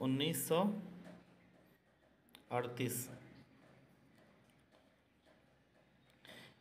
1938۔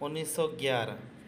1911۔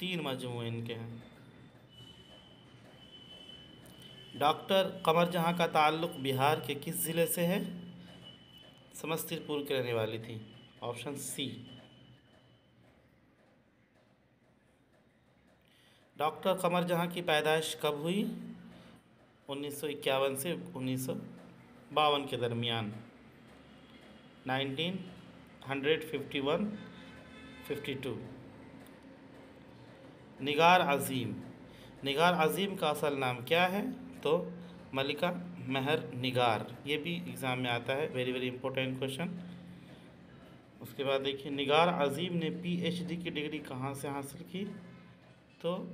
3 मजमूए इनके हैं। डॉक्टर कमर जहाँ का ताल्लुक़ बिहार के किस ज़िले से है? समस्तीपुर की रहने वाली थी, ऑप्शन सी। डॉक्टर कमर जहाँ की पैदाइश कब हुई? 1951 से 1952 के दरमियान, 1951-52। निगार अज़ीम, निगार अज़ीम का असल नाम क्या है? तो मलिका महर निगार, ये भी एग्ज़ाम में आता है, वेरी वेरी इंपॉर्टेंट क्वेश्चन। उसके बाद देखिए निगार अज़ीम ने पीएचडी की डिग्री कहाँ से हासिल की? तो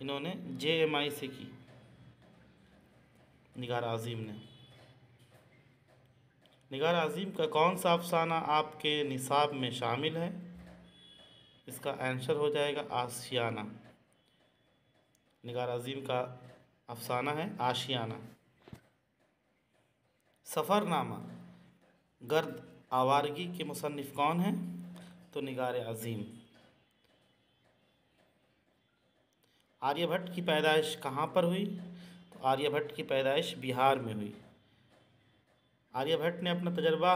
इन्होंने JMI से की, निगार अज़ीम ने। निगार अज़ीम का कौन सा अफसाना आपके निसाब में शामिल है? इसका आंसर हो जाएगा आशियाना। निगार अज़ीम का अफसाना है आशियाना। सफ़रनामा गर्द आवारगी के मुसन्निफ़ कौन हैं? तो निगार अज़ीम। आर्यभट्ट की पैदाइश कहाँ पर हुई? तो आर्यभट्ट की पैदाइश बिहार में हुई। आर्यभट्ट ने अपना तजर्बा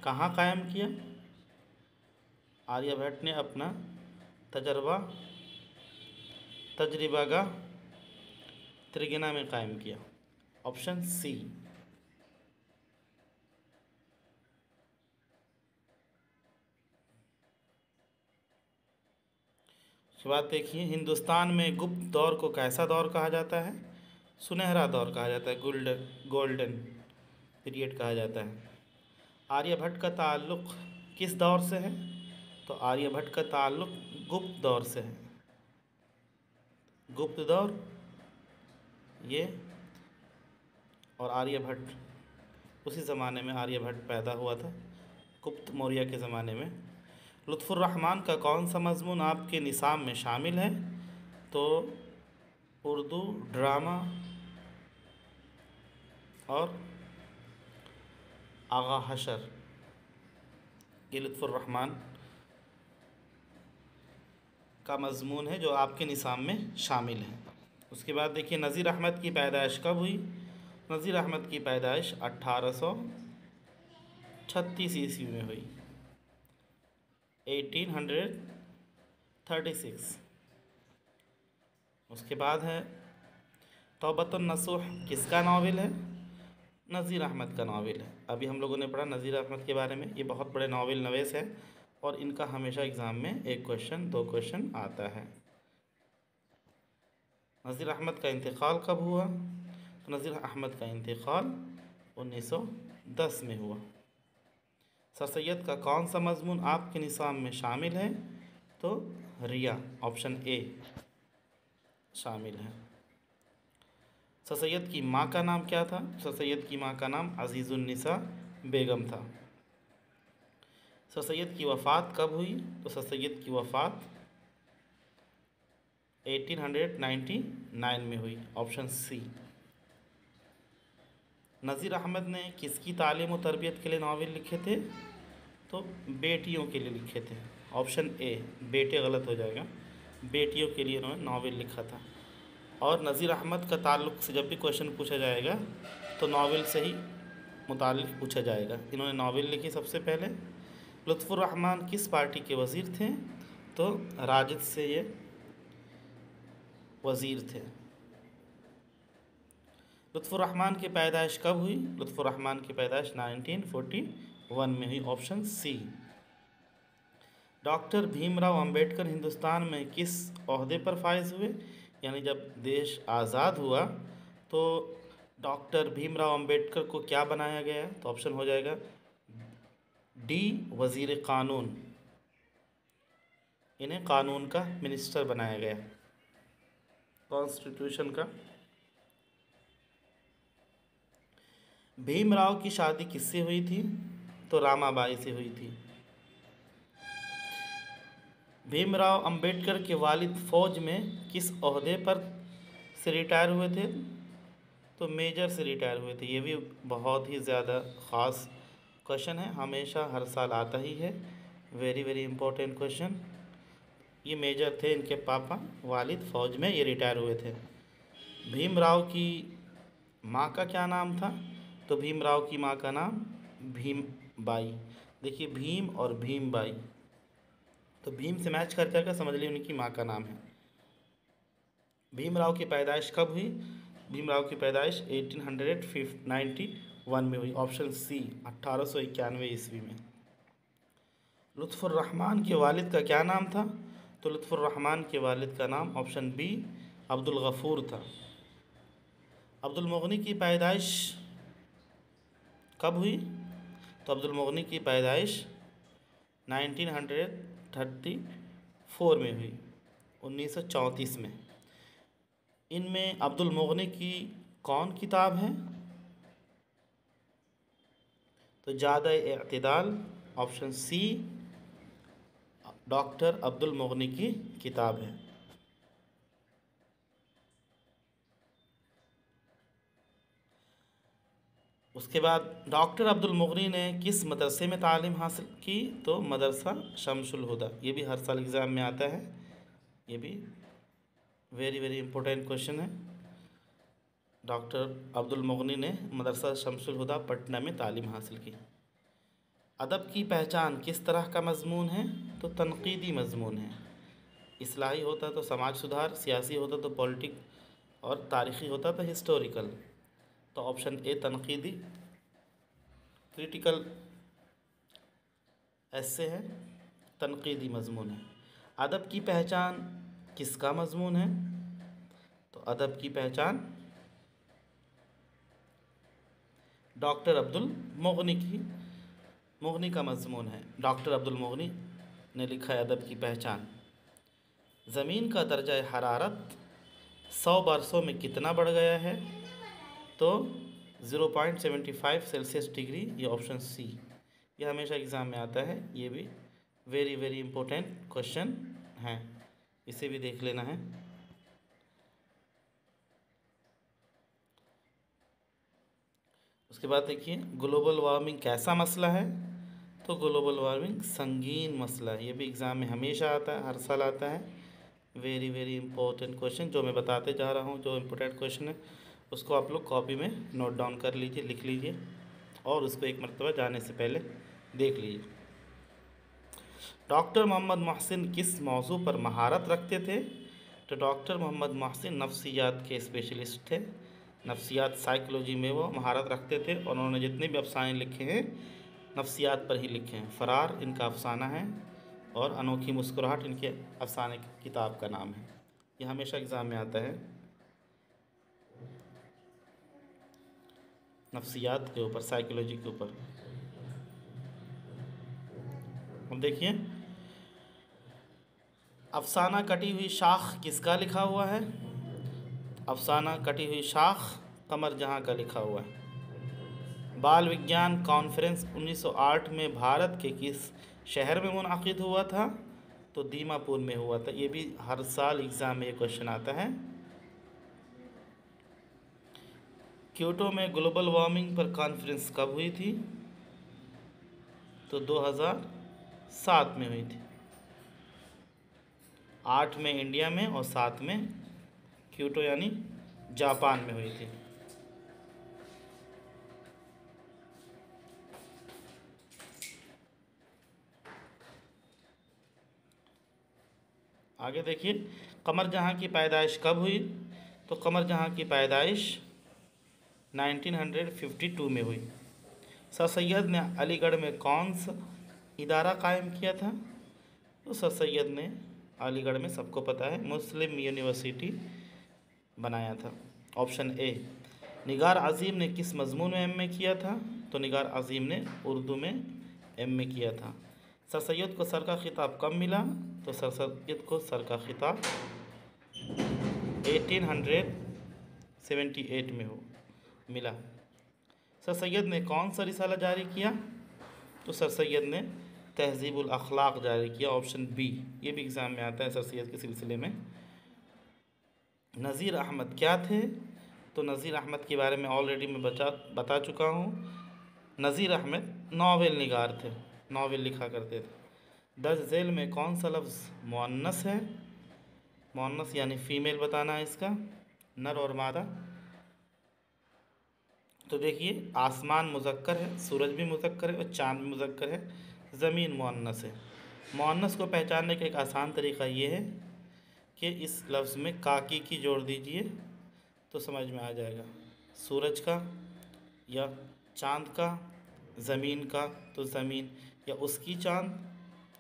कहाँ कायम किया? आर्यभट्ट ने अपना तजर्बा त्रिगना में कायम किया, ऑप्शन सी। उसके बाद देखिए हिंदुस्तान में गुप्त दौर को कैसा दौर कहा जाता है? सुनहरा दौर कहा जाता है, गोल्डन पीरियड कहा जाता है। आर्यभट्ट का ताल्लुक़ किस दौर से है? तो आर्यभट्ट का ताल्लुक़ गुप्त दौर से है। गुप्त दौर ये, और आर्यभट्ट उसी ज़माने में आर्यभट्ट पैदा हुआ था, गुप्त मौर्य के ज़माने में। लुत्फ़ुर रहमान का कौन सा मज़मून आपके निसाब में शामिल है? तो उर्दू ड्रामा और आगा हशर, ये लुत्फ़ुर रहमान का मज़मून है जो आपके निसाब में शामिल है। उसके बाद देखिए नज़ीर अहमद की पैदाइश कब हुई? नज़ीर अहमद की पैदाइश 1836 ईस्वी में हुई, 1836। उसके बाद है तौबतुन नसूह किसका नावल है? नज़ीर अहमद का नावल है। अभी हम लोगों ने पढ़ा नज़ीर अहमद के बारे में, ये बहुत बड़े नावल नवीस है और इनका हमेशा एग्ज़ाम में 1 क्वेश्चन 2 क्वेश्चन आता है। नज़ीर अहमद का इंतकाल कब हुआ? तो नज़ीर अहमद का इंतकाल 1910 में हुआ। सर सैयद का कौन सा मज़मून आपके निसाब में शामिल है? तो रिया, ऑप्शन ए शामिल है। सर सैयद की माँ का नाम क्या था? सर सैयद की माँ का नाम अज़ीज़ुन्निसा बेगम था। सर सैयद की वफ़ात कब हुई? तो सर सैयद की वफ़ात 1899 में हुई, ऑप्शन सी। नज़ीर अहमद ने किसकी तालीम और तरबियत के लिए नावल लिखे थे? तो बेटियों के लिए लिखे थे, ऑप्शन ए। बेटे गलत हो जाएगा, बेटियों के लिए उन्होंने नावल लिखा था। और नज़ीर अहमद का ताल्लुक़ से जब भी क्वेश्चन पूछा जाएगा तो नावल से ही मुताल्लिक़ पूछा जाएगा। इन्होंने नावल लिखी सबसे पहले। लुत्फ़ुर रहमान किस पार्टी के वज़ीर थे? तो राजद से ये वज़ीर थे। लुत्फ़ुर रहमान की पैदाइश कब हुई? लुत्फ़ुर रहमान की पैदाइश 1941 में हुई, option C. Doctor Bhimrao Ambedkar Hindustan में किस ओहदे पर फाइज हुए? यानी जब देश आज़ाद हुआ तो डॉक्टर भीमराव अंबेडकर को क्या बनाया गया? तो ऑप्शन हो जाएगा डी, वज़ीर क़ानून। इन्हें कानून का मिनिस्टर बनाया गया, कॉन्स्टिट्यूशन का। भीमराव की शादी किससे हुई थी? तो रामाबाई से हुई थी। भीमराव अंबेडकर के वालिद फ़ौज में किस ओहदे पर से रिटायर हुए थे? तो मेजर से रिटायर हुए थे। ये भी बहुत ही ज़्यादा ख़ास क्वेश्चन है, हमेशा हर साल आता ही है, वेरी वेरी इंपॉर्टेंट क्वेश्चन। ये मेजर थे, इनके पापा वालिद फ़ौज में ये रिटायर हुए थे। भीमराव की माँ का क्या नाम था? तो भीमराव की माँ का नाम भीम बाई। देखिए भीम और भीम बाई, तो भीम से मैच कर करके समझ लीजिए उनकी माँ का नाम है। भीमराव की पैदाइश कब हुई? भीमराव की पैदाइश 1891 में हुई, ऑप्शन सी 1891 ईस्वी में। लुत्फ़ुर्रहमान के वालिद का क्या नाम था? तो लुत्फ़ुर्रहमान के वालिद का नाम ऑप्शन बी अब्दुल गफ़ूर था। अब्दुल मुग़नी की पैदाइश कब हुई? तो अब्दुल मुग़नी की पैदाइश 1934 में हुई, 1934 में। इनमें अब्दुल मुग़नी की कौन किताब है? तो ज़्यादा इअ्तिदाल, ऑप्शन सी डॉक्टर अब्दुल मुग़नी की किताब है। उसके बाद डॉक्टर अब्दुल मुग़नी ने किस मदरसे में तालीम हासिल की? तो मदरसा शमसुल हुदा। ये भी हर साल एग्ज़ाम में आता है, ये भी वेरी वेरी इंपॉर्टेंट क्वेश्चन है। डॉक्टर अब्दुल मुग़नी ने मदरसा शमसुल हुदा पटना में तालीम हासिल की। अदब की पहचान किस तरह का मज़मून है? तो तनक़ीदी मज़मून है। इस्लाही होता तो समाज सुधार, सियासी होता तो पॉलिटिक, और तारीख़ी होता तो हिस्टोरिकल। तो ऑप्शन ए तनक़ीदी, क्रिटिकल ऐसे है, तनक़ीदी मज़मून है। अदब की पहचान किसका मज़मून है? तो अदब की पहचान डॉक्टर अब्दुल मुग़नी का मज़मून है। डॉक्टर अब्दुल मुग़नी ने लिखा है अदब की पहचान। ज़मीन का दर्जा हरारत 100 बरसों में कितना बढ़ गया है? तो 0.75 सेल्सियस डिग्री, ये ऑप्शन सी। ये हमेशा एग्ज़ाम में आता है, ये भी वेरी वेरी इंपॉर्टेंट क्वेश्चन है, इसे भी देख लेना है। उसके बाद देखिए ग्लोबल वार्मिंग कैसा मसला है? तो ग्लोबल वार्मिंग संगीन मसला है, ये भी एग्ज़ाम में हमेशा आता है, हर साल आता है। वेरी वेरी इंपॉर्टेंट क्वेश्चन जो मैं बताते जा रहा हूँ, जो इम्पोर्टेंट क्वेश्चन है उसको आप लोग कॉपी में नोट डाउन कर लीजिए, लिख लीजिए, और उसको एक मरतबा जाने से पहले देख लीजिए। डॉक्टर मोहम्मद मोहसिन किस मौजू पर महारत रखते थे? तो डॉक्टर मोहम्मद मोहसिन नफ्सियात के स्पेशलिस्ट थे। नफ्सियात, साइकोलॉजी में वो महारत रखते थे, और उन्होंने जितने भी अफसाने लिखे हैं नफ्सियात पर ही लिखे हैं। फ़रार इनका अफसाना है, और अनोखी मुस्कुराहट इनके अफसाने की किताब का नाम है। ये हमेशा एग्ज़ाम में आता है, नफ्सियात के ऊपर, साइकोलॉजी के ऊपर। अब देखिए अफसाना कटी हुई शाख किसका लिखा हुआ है? अफसाना कटी हुई शाख कमर जहाँ का लिखा हुआ है। बाल विज्ञान कॉन्फ्रेंस 1908 में भारत के किस शहर में मुनअक़िद हुआ था? तो दीमापुर में हुआ था। ये भी हर साल एग्ज़ाम में ये क्वेश्चन आता है। क्योटो में ग्लोबल वार्मिंग पर कॉन्फ्रेंस कब हुई थी? तो 2007 में हुई थी। 8 में इंडिया में और 7 में क्योटो यानी जापान में हुई थी। आगे देखिए कमर जहाँ की पैदाइश कब हुई? तो कमर जहाँ की पैदाइश 1952 में हुई। सर सैयद ने अलीगढ़ में कौन सा इदारा कायम किया था? तो सर सैयद ने अलीगढ़ में, सबको पता है, मुस्लिम यूनिवर्सिटी बनाया था। Option A. निगार अज़ीम ने किस मज़मून में एमए किया था? तो निगार अज़ीम ने उर्दू में एमए किया था। सर सैयद को सर का खिताब कब मिला? तो सर सैयद को सर का खिताब 1878 में मिला। सर सैयद ने कौन सा रिसाला जारी किया? तो सर सैयद ने तहज़ीबुल अखलाक जारी किया, ऑप्शन बी। ये भी एग्ज़ाम में आता है सर सैयद के सिलसिले में। नज़ीर अहमद क्या थे? तो नज़ीर अहमद के बारे में ऑलरेडी मैं बता चुका हूँ। नज़ीर अहमद नावल निगार थे, नावल लिखा करते थे। दर्ज झेल में कौन सा लफ्ज़ मुअन्नस है? मुअन्नस यानी फ़ीमेल बताना है इसका, नर और मादा। तो देखिए आसमान मुज़क्कर है, सूरज भी मुज़क्कर है और चाँद भी मुज़क्कर है, ज़मीन मुअन्नस है। मुअन्नस को पहचानने का एक आसान तरीक़ा ये है कि इस लफ्ज़ में काकी की जोड़ दीजिए तो समझ में आ जाएगा। सूरज का या चाँद का, ज़मीन का तो ज़मीन, या उसकी चाँद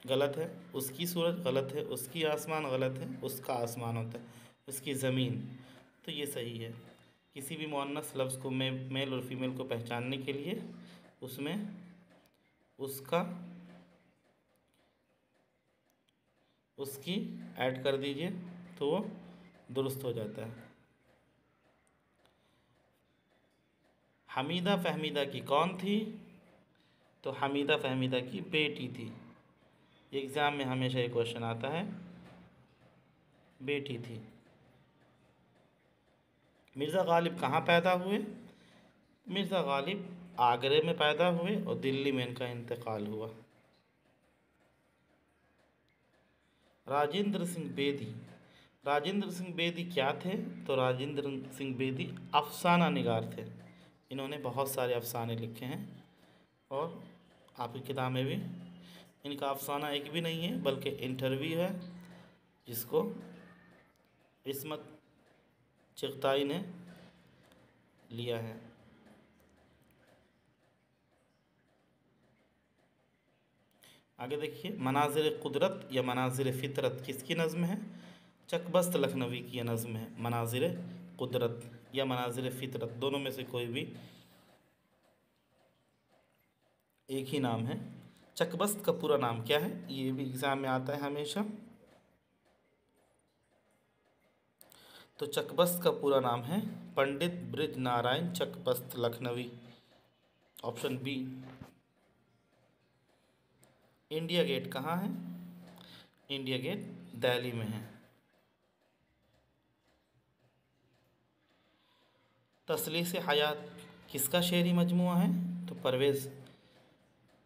गलत है, उसकी सूरज गलत है, उसकी आसमान गलत है, उसका आसमान होता है, उसकी ज़मीन, तो ये सही है। किसी भी मुअन्नस लफ्ज़ को मेल और फीमेल को पहचानने के लिए उसमें उसका उसकी ऐड कर दीजिए तो वो दुरुस्त हो जाता है। हमीदा फहमीदा की कौन थी? तो हमीदा फहमीदा की बेटी थी। एग्ज़ाम में हमेशा ये क्वेश्चन आता है, बेटी थी। मिर्ज़ा गालिब कहाँ पैदा हुए? मिर्ज़ा गालिब आगरे में पैदा हुए और दिल्ली में इनका इंतकाल हुआ। राजेंद्र सिंह बेदी, राजेंद्र सिंह बेदी क्या थे? तो राजेंद्र सिंह बेदी अफसाना निगार थे। इन्होंने बहुत सारे अफसाने लिखे हैं और आपकी किताब में भी इनका अफसाना एक भी नहीं है बल्कि इंटरव्यू है जिसको इस्मत चगताई ने लिया है। आगे देखिए, मनाज़िर कुदरत या मनाज़िर फ़ितरत किसकी नज़्म है? चकबस्त लखनवी की नज़्म है मनाज़िर कुदरत या मनाज़िर फ़ितरत, दोनों में से कोई भी एक ही नाम है। चकबस्त का पूरा नाम क्या है? ये भी एग्ज़ाम में आता है हमेशा। तो चकबस्त का पूरा नाम है Pandit Brij Narayan Chakbast Lakhnavi, option B. India gate कहाँ है? इंडिया गेट दिल्ली में है। तसलीस हयात किसका शेरी मजमुआ है? तो परवेज़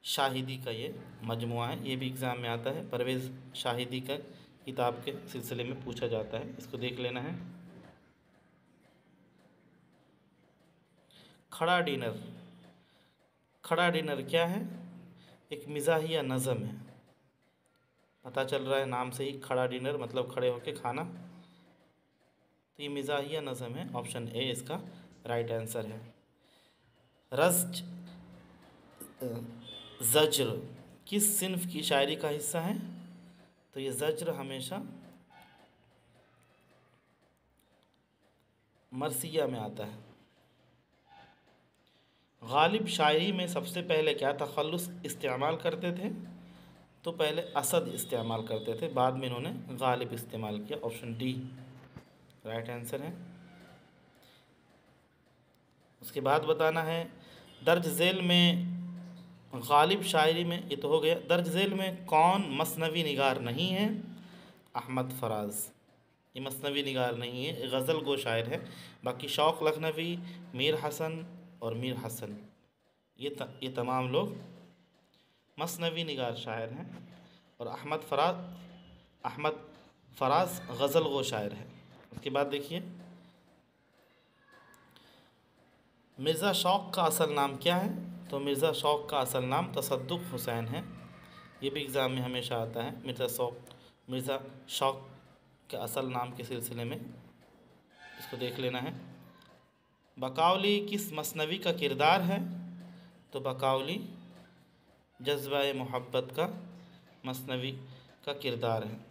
शाहिदी का ये मजमुआ है। ये भी एग्ज़ाम में आता है, परवेज़ शाहिदी का किताब के सिलसिले में पूछा जाता है, इसको देख लेना है। खड़ा डिनर, खड़ा डिनर क्या है? एक मिज़ाहिया नज़म है। पता चल रहा है नाम से ही, खड़ा डिनर मतलब खड़े होकर खाना, तो ये मिज़ाहिया नज़म है, ऑप्शन ए इसका राइट आंसर है। रज़्ज ज़ज्र किस सिन्फ की शायरी का हिस्सा है? तो ये ज़ज्र हमेशा मरसिया में आता है। गालिब शायरी में सबसे पहले क्या तखल्लुस इस्तेमाल करते थे? तो पहले असद इस्तेमाल करते थे, बाद में इन्होंने गालिब इस्तेमाल किया, ऑप्शन डी राइट आंसर है। उसके बाद बताना है दर्ज झेल में गालिब शायरी में, ये तो हो गया। दर्ज झेल में कौन मसनवी निगार नहीं है? अहमद फराज, ये मसनवी निगार नहीं है, गज़ल गो शायर है। बाकी शौक़ लखनवी, मीर हसन और मीर हसन, ये तमाम लोग मसनवी निगार शायर हैं और अहमद फराज गज़ल गो शायर है। उसके बाद देखिए, मिर्ज़ा शौक़ का असल नाम क्या है? तो मिर्ज़ा शौक़ का असल नाम तसद्दुक़ हुसैन है। ये भी एग्ज़ाम में हमेशा आता है, मिर्ज़ा शौक़ के असल नाम के सिलसिले में, इसको देख लेना है। बकावली किस मसनवी का किरदार है? तो बकावली जज्बा-ए मोहब्बत का मसनवी का किरदार है।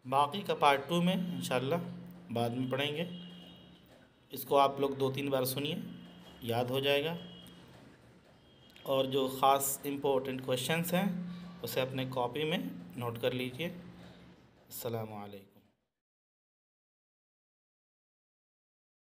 बाकी का पार्ट 2 में इंशाल्लाह बाद में पढ़ेंगे। इसको आप लोग 2-3 बार सुनिए, याद हो जाएगा। और जो ख़ास इम्पोर्टेंट क्वेश्चंस हैं उसे अपने कॉपी में नोट कर लीजिए। अस्सलामु अलैकुम।